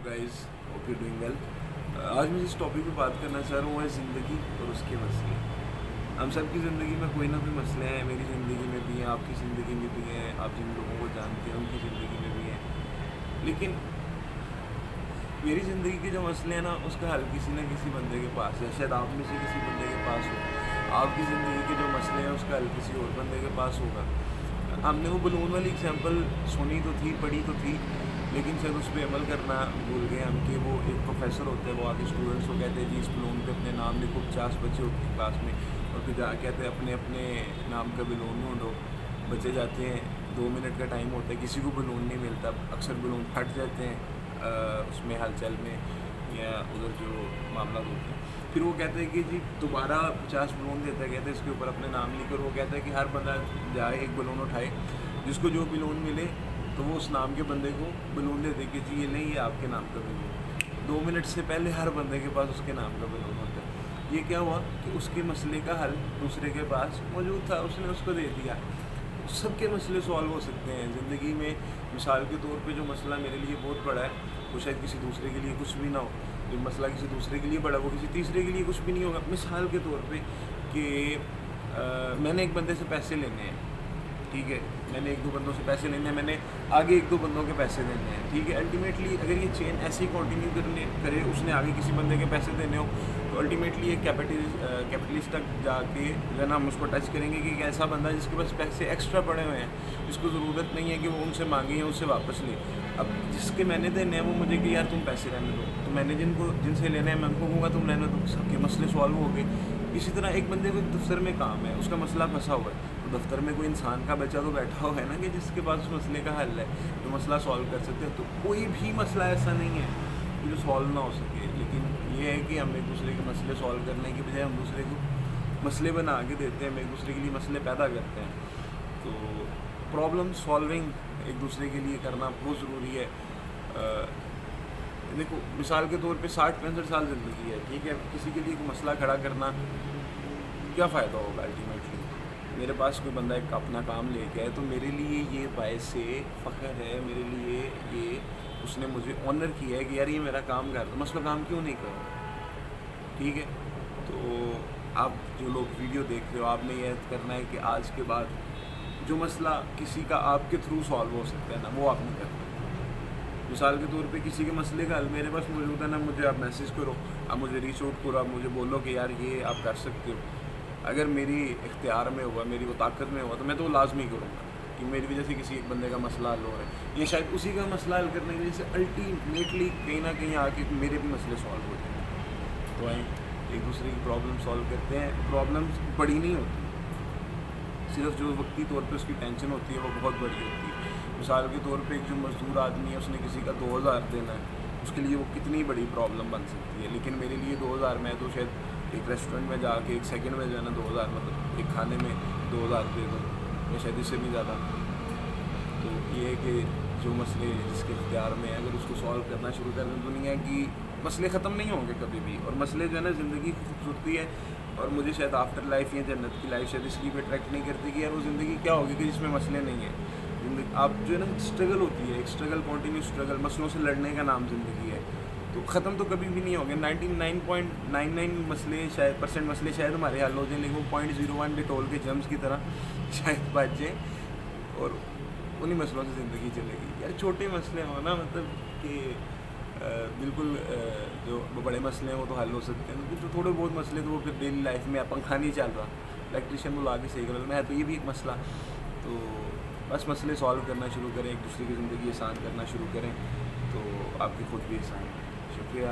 Guys, hope you doing well. आज मैं जिस टॉपिक पे बात करना चाह रहा हूँ वो है ज़िंदगी और उसके मसले। हम सब की ज़िंदगी में कोई ना कोई मसले हैं। मेरी ज़िंदगी में भी हैं, आपकी ज़िंदगी में भी हैं, आप जिन लोगों को जानते हैं उनकी ज़िंदगी में भी हैं। लेकिन मेरी ज़िंदगी के जो मसले हैं ना, उसका हल किसी न किसी बंदे के पास है। शायद आप में से किसी बंदे के पास हो। आपकी ज़िंदगी के जो मसले हैं उसका हल किसी और बंदे के पास होगा। हमने वो बलून वाली एग्जांपल सुनी तो थी, पढ़ी तो थी, लेकिन शायद उस पर अमल करना भूल गए हम कि वो एक प्रोफेसर होते हैं, वो आगे स्टूडेंट्स को कहते हैं जी इस बलून पे अपने नाम लिखो। 50 बच्चे होते हैं क्लास में और फिर जा कहते हैं अपने अपने नाम का बलून ढूंढो। बच्चे जाते हैं, 2 मिनट का टाइम होता है, किसी को बलून नहीं मिलता। अक्सर बलून फट जाते हैं उसमें हलचल में या उधर जो मामला होते हैं। फिर वो कहते हैं कि जी दोबारा 50 बलून देता है, कहते हैं इसके ऊपर अपने नाम लिख कर। वो कहता है कि हर बंदा जाए एक बलून उठाए, जिसको जो बलून मिले तो वो उस नाम के बंदे को बलून दे दे कि जी ये नहीं, ये आपके नाम का बलून। 2 मिनट से पहले हर बंदे के पास उसके नाम का बलून होता है। ये क्या हुआ कि उसके मसले का हल दूसरे के पास मौजूद था, उसने उसको दे दिया। सबके मसले सॉल्व हो सकते हैं ज़िंदगी में। मिसाल के तौर पे जो मसला मेरे लिए बहुत बड़ा है वो शायद किसी दूसरे के लिए कुछ भी ना हो। जो मसला किसी दूसरे के लिए बड़ा वो किसी तीसरे के लिए कुछ भी नहीं होगा। मिसाल के तौर पे कि मैंने एक बंदे से पैसे लेने हैं, ठीक है, मैंने 1-2 बंदों से पैसे लेने हैं, मैंने आगे 1-2 बंदों के पैसे देने हैं, ठीक है। अल्टीमेटली अगर ये चेन ऐसे ही कंटिन्यू करे, उसने आगे किसी बंदे के पैसे देने हो तो अल्टीमेटली ये कैपिटलिस्ट तक जाके जो है ना हम उसको टच करेंगे कि एक ऐसा बंदा जिसके पास पैसे एक्स्ट्रा पड़े हुए हैं, जिसको ज़रूरत नहीं है कि वो उनसे मांगे या उससे वापस ले। अब जिसके मैंने देने हैं वो मुझे कि यार तुम पैसे रहने दो, तो मैंने जिनसे लेने हैं मैं उनको कहूँगा तुम रहने दो, सबके मसले सॉल्व हो गए। इसी तरह एक बंदे को दफ्तर में काम है, उसका मसला फंसा हुआ है, तो दफ्तर में कोई इंसान का बच्चा तो बैठा हुआ है ना कि जिसके पास उस मसले का हल है, तो मसला सॉल्व कर सकते हैं। तो कोई भी मसला ऐसा नहीं है कि जो सॉल्व ना हो सके। लेकिन ये है कि हम एक दूसरे के मसले सॉल्व करने की बजाय हम दूसरे को मसले बना के देते हैं, हम एक दूसरे के लिए मसले पैदा करते हैं। तो प्रॉब्लम सॉल्विंग एक दूसरे के लिए करना बहुत ज़रूरी है। देखो मिसाल के तौर पे 60-65 साल ज़िंदगी है, ठीक है। किसी के लिए कोई मसला खड़ा करना क्या फ़ायदा होगा अल्टीमेटली। मेरे पास कोई बंदा एक अपना काम लेके आए तो मेरे लिए ये बायस से फ़ख्र है, मेरे लिए ये उसने मुझे ऑनर किया है कि यार ये मेरा काम कर दो, मैं उसका काम क्यों नहीं करूँ, ठीक है। तो आप जो लोग वीडियो देख रहे हो, आपने ये करना है कि आज के बाद जो मसला किसी का आपके थ्रू सॉल्व हो सकता है ना, वो आप नहीं करते। मिसाल के तौर पे किसी के मसले का हल मेरे पास मौजूद है ना, मुझे आप मैसेज करो, आप मुझे रीच आउट करो, आप मुझे बोलो कि यार ये आप कर सकते हो। अगर मेरी इख्तियार में हुआ, मेरी वो ताकत में हुआ, तो मैं तो लाजमी करूँगा कि मेरी वजह से किसी एक बंदे का मसला हल हो रहा है, या शायद उसी का मसला हल करने की वजह से अल्टीमेटली कहीं ना कहीं आके मेरे भी मसले सॉल्व हो जाएंगे। तो आए एक दूसरे की प्रॉब्लम सॉल्व करते हैं। प्रॉब्लम्स बड़ी नहीं होती, सिर्फ जो वक्ती तौर पे उसकी टेंशन होती है वो बहुत बड़ी होती है। मिसाल के तौर पे एक जो मज़दूर आदमी है, उसने किसी का 2000 देना है, उसके लिए वो कितनी बड़ी प्रॉब्लम बन सकती है। लेकिन मेरे लिए 2000 में तो शायद एक रेस्टोरेंट में जाके 1 सेकंड में जो है ना 2000, मतलब एक खाने में 2000 दे दो या शायद इससे भी ज़्यादा। तो ये है कि जो मसले जिसके इख्तियार में है, अगर उसको सॉल्व करना शुरू कर दें, दुनिया की मसले ख़त्म नहीं होंगे कभी भी। और मसले जो है ना ज़िंदगी की खूबसूरती है। और मुझे शायद आफ्टर लाइफ या जन्नत की लाइफ शायद इसलिए भी अट्रैक्ट नहीं करती कि यार वो ज़िंदगी क्या होगी कि जिसमें मसले नहीं है। ज़िंदगी आप जो है ना स्ट्रगल होती है, एक स्ट्रगल, कॉन्टीन्यू स्ट्रगल, मसलों से लड़ने का नाम ज़िंदगी है। तो ख़त्म तो कभी भी नहीं होंगे। 99.99 मसले शायद % मसले शायद हमारे हल हो जाए, लेकिन वो 0.01 डिटोल के जम्स की तरह शायद बच जाए और उन्हीं मसलों से ज़िंदगी चलेगी। यार छोटे मसले हो ना, मतलब कि बिल्कुल जो बड़े मसले हैं वो तो हल हो सकते हैं, लेकिन जो थोड़े बहुत मसले तो वो फिर डेली लाइफ में पंखा नहीं चल रहा, इलेक्ट्रिशियन बुला के सही कर में है, तो ये भी एक मसला। तो बस मसले सॉल्व करना शुरू करें, एक दूसरे की ज़िंदगी आसान करना शुरू करें, तो आपकी खुद भी आसान है। शुक्रिया।